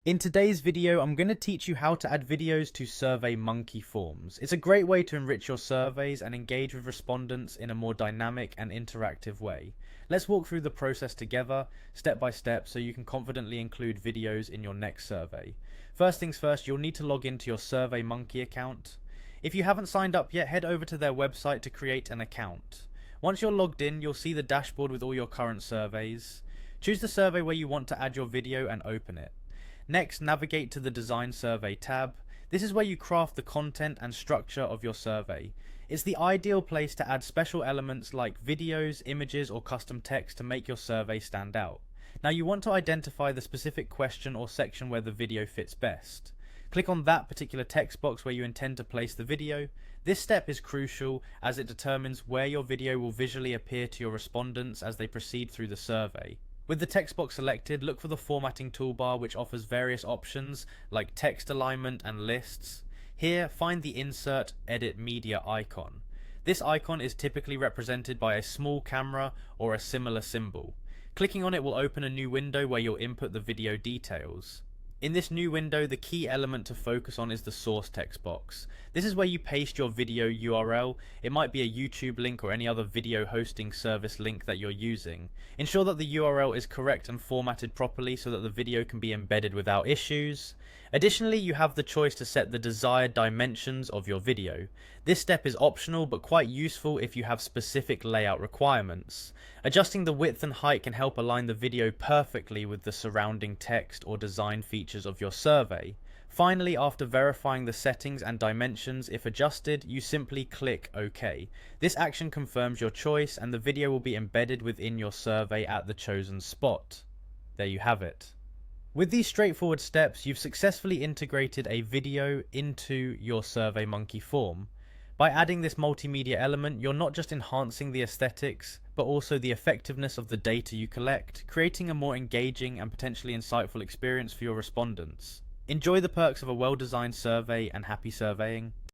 In today's video, I'm going to teach you how to add videos to SurveyMonkey forms. It's a great way to enrich your surveys and engage with respondents in a more dynamic and interactive way. Let's walk through the process together, step by step, so you can confidently include videos in your next survey. First things first, you'll need to log into your SurveyMonkey account. If you haven't signed up yet, head over to their website to create an account. Once you're logged in, you'll see the dashboard with all your current surveys. Choose the survey where you want to add your video and open it. Next, navigate to the Design Survey tab. This is where you craft the content and structure of your survey. It's the ideal place to add special elements like videos, images, or custom text to make your survey stand out. Now you want to identify the specific question or section where the video fits best. Click on that particular text box where you intend to place the video. This step is crucial as it determines where your video will visually appear to your respondents as they proceed through the survey. With the text box selected, look for the formatting toolbar, which offers various options like text alignment and lists. Here, find the Insert Edit Media icon. This icon is typically represented by a small camera or a similar symbol. Clicking on it will open a new window where you'll input the video details. In this new window, the key element to focus on is the source text box. This is where you paste your video URL. It might be a YouTube link or any other video hosting service link that you're using. Ensure that the URL is correct and formatted properly so that the video can be embedded without issues. Additionally, you have the choice to set the desired dimensions of your video. This step is optional but quite useful if you have specific layout requirements. Adjusting the width and height can help align the video perfectly with the surrounding text or design features of your survey. Finally, after verifying the settings and dimensions, if adjusted, you simply click OK. This action confirms your choice and the video will be embedded within your survey at the chosen spot. There you have it. With these straightforward steps, you've successfully integrated a video into your SurveyMonkey form. By adding this multimedia element, you're not just enhancing the aesthetics, but also the effectiveness of the data you collect, creating a more engaging and potentially insightful experience for your respondents. Enjoy the perks of a well-designed survey and happy surveying.